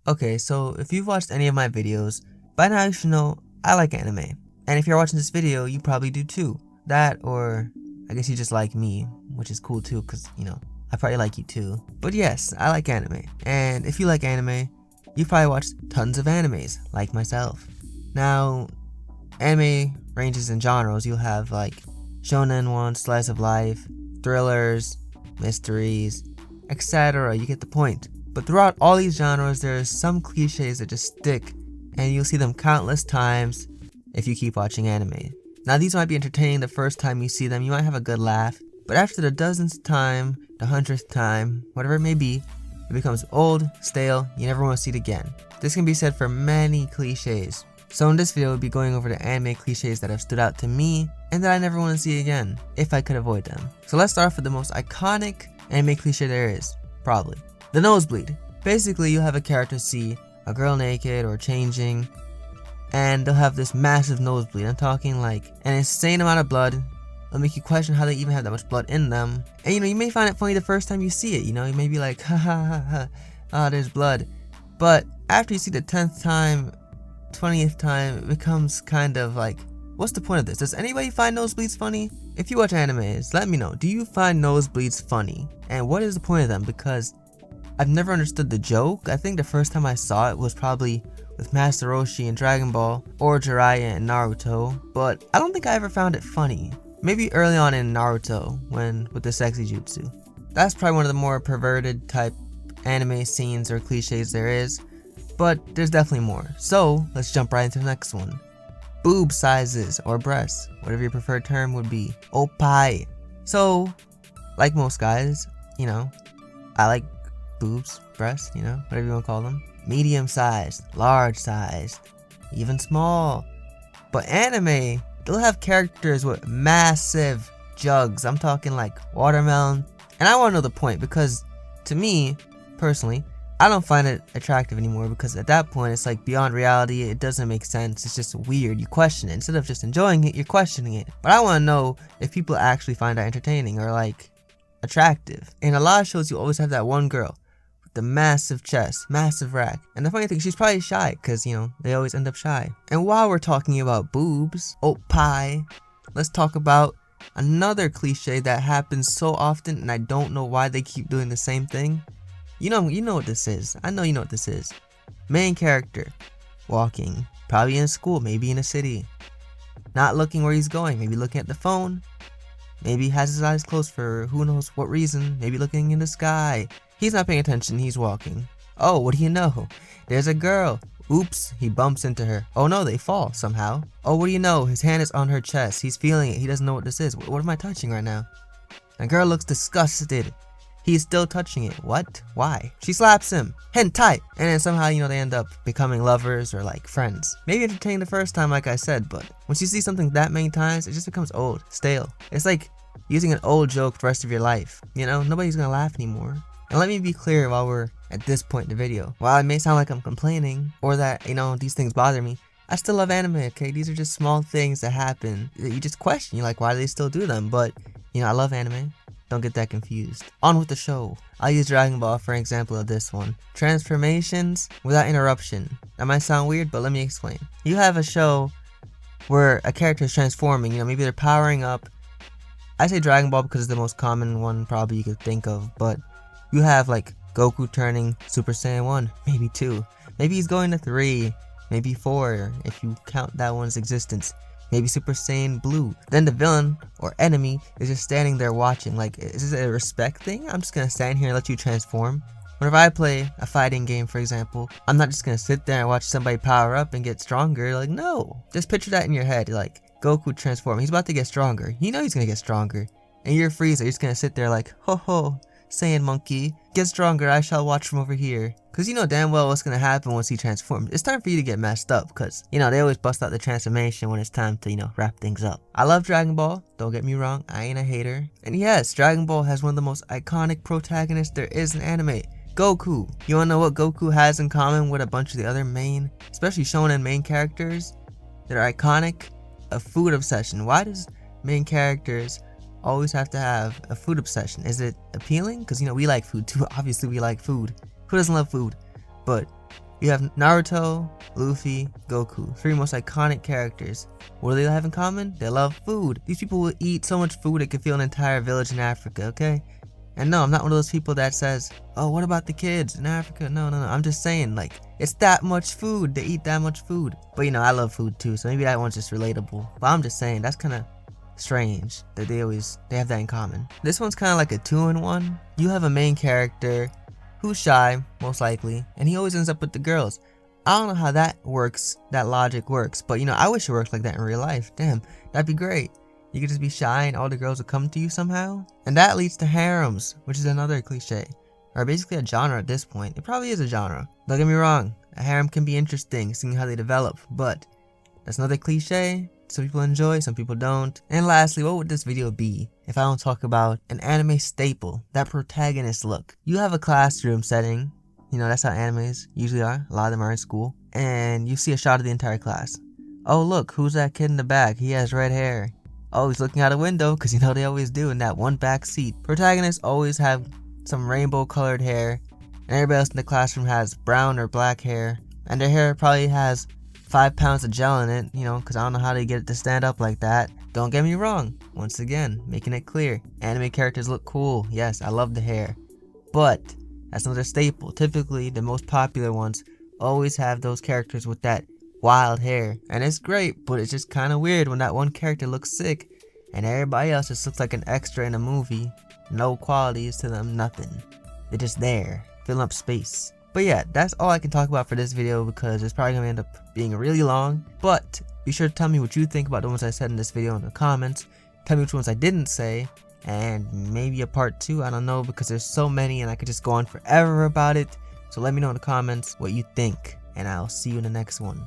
Okay, so if you've watched any of my videos, by now you should know I like anime. And if you're watching this video, you probably do too. That, or I guess you just like me, which is cool too, because, I probably like you too. But yes, I like anime. And if you like anime, you probably watched tons of animes, like myself. Now, anime ranges in genres. You'll have like shonen ones, slice of life, thrillers, mysteries, etc. You get the point. But throughout all these genres, there are some cliches that just stick, and you'll see them countless times if you keep watching anime. Now, these might be entertaining the first time you see them, you might have a good laugh, but after the dozenth time, the 100th time, whatever it may be, it becomes old, stale, you never want to see it again. This can be said for many cliches. So in this video, we'll be going over the anime cliches that have stood out to me, and that I never want to see again, if I could avoid them. So let's start off with the most iconic anime cliche there is, probably. The nosebleed. Basically, you'll have a character see a girl naked or changing, and they'll have this massive nosebleed. I'm talking like an insane amount of blood. It'll make you question how they even have that much blood in them. And you may find it funny the first time you see it, you may be like, ha ha ha ha, ah, there's blood. But after you see the 10th time, 20th time, it becomes kind of like, what's the point of this? Does anybody find nosebleeds funny? If you watch animes, let me know. Do you find nosebleeds funny? And what is the point of them? Because I've never understood the joke. I think the first time I saw it was probably with Master Roshi in Dragon Ball or Jiraiya in Naruto, but I don't think I ever found it funny. Maybe early on in Naruto, with the sexy jutsu. That's probably one of the more perverted type anime scenes or cliches there is, but there's definitely more. So let's jump right into the next one. Boob sizes or breasts, whatever your preferred term would be. Oppai. So, like most guys, I like boobs, breasts, whatever you want to call them. Medium sized, large sized, even small. But anime, they'll have characters with massive jugs. I'm talking like watermelon. And I want to know the point, because to me, personally, I don't find it attractive anymore, because at that point it's like beyond reality. It doesn't make sense. It's just weird. You question it. Instead of just enjoying it, you're questioning it. But I want to know if people actually find that entertaining or like attractive. In a lot of shows, you always have that one girl with the massive chest, massive rack. And the funny thing, she's probably shy, because they always end up shy. And while we're talking about boobs, oppai, let's talk about another cliche that happens so often, and I don't know why they keep doing the same thing. You know what this is. I know you know what this is. Main character, walking, probably in school, maybe in a city, not looking where he's going, maybe looking at the phone, maybe has his eyes closed for who knows what reason, maybe looking in the sky. He's not paying attention, he's walking. Oh, what do you know? There's a girl. Oops, he bumps into her. Oh no, they fall somehow. Oh, what do you know? His hand is on her chest. He's feeling it. He doesn't know what this is. What am I touching right now? The girl looks disgusted. He's still touching it. What? Why? She slaps him. Hentai! And then somehow, they end up becoming lovers or like friends. Maybe entertaining the first time, like I said, but once you see something that many times, it just becomes old, stale. It's like using an old joke the rest of your life. Nobody's gonna laugh anymore. And let me be clear while we're at this point in the video. While it may sound like I'm complaining, or that, these things bother me, I still love anime, okay? These are just small things that happen that you just question. You're like, why do they still do them? But, I love anime. Don't get that confused. On with the show. I'll use Dragon Ball for an example of this one. Transformations without interruption. That might sound weird, but let me explain. You have a show where a character is transforming, maybe they're powering up. I say Dragon Ball because it's the most common one probably you could think of, but you have like Goku turning Super Saiyan 1, maybe 2. Maybe he's going to 3, maybe 4 if you count that one's existence. Maybe Super Saiyan Blue. Then the villain or enemy is just standing there watching. Like, is this a respect thing? I'm just gonna stand here and let you transform. Whenever I play a fighting game, for example, I'm not just gonna sit there and watch somebody power up and get stronger. Like, no. Just picture that in your head. Like, Goku transform. He's about to get stronger. You know he's gonna get stronger. And you're Frieza. You're just gonna sit there like, ho ho, Saiyan monkey. Get stronger. I shall watch from over here. Because you know damn well what's going to happen once he transforms. It's time for you to get messed up, because, they always bust out the transformation when it's time to, wrap things up. I love Dragon Ball, don't get me wrong, I ain't a hater. And yes, Dragon Ball has one of the most iconic protagonists there is in anime, Goku. You wanna know what Goku has in common with a bunch of the other main, especially shonen main characters that are iconic? A food obsession. Why does main characters always have to have a food obsession? Is it appealing? Because, we like food too, obviously we like food. Who doesn't love food? But, You have Naruto, Luffy, Goku, 3 most iconic characters. What do they have in common? They love food. These people will eat so much food it could fill an entire village in Africa, okay? And no, I'm not one of those people that says, oh, what about the kids in Africa? No. I'm just saying, like, it's that much food. They eat that much food. But, you know, I love food too, so maybe that one's just relatable. But I'm just saying, that's kind of strange that they have that in common. This one's kind of like a 2-in-1. You have a main character who's shy, most likely, and he always ends up with the girls. I don't know how that works, that logic works, but, you know, I wish it worked like that in real life. Damn, that'd be great. You could just be shy and all the girls will come to you somehow. And that leads to harems, which is another cliche. Or basically a genre at this point. It probably is a genre. Don't get me wrong, a harem can be interesting, seeing how they develop. But that's another cliche. Some people enjoy, some people don't. And lastly, what would this video be if I don't talk about an anime staple, that protagonist look? You have a classroom setting. You know, that's how animes usually are. A lot of them are in school. And you see a shot of the entire class. Oh, look, who's that kid in the back? He has red hair. Oh, he's looking out a window, because you know they always do in that one back seat. Protagonists always have some rainbow colored hair, and everybody else in the classroom has brown or black hair, and their hair probably has 5 pounds of gel in it, you know, because I don't know how they get it to stand up like that. Don't get me wrong, once again, making it clear, anime characters look cool. Yes, I love the hair, but that's another staple. Typically, the most popular ones always have those characters with that wild hair, and it's great, but it's just kind of weird when that one character looks sick and everybody else just looks like an extra in a movie. No qualities to them, nothing. They're just there, filling up space. But yeah, that's all I can talk about for this video because it's probably gonna end up being really long. But be sure to tell me what you think about the ones I said in this video in the comments. Tell me which ones I didn't say, and maybe a part 2, I don't know, because there's so many and I could just go on forever about it. So let me know in the comments what you think, and I'll see you in the next one.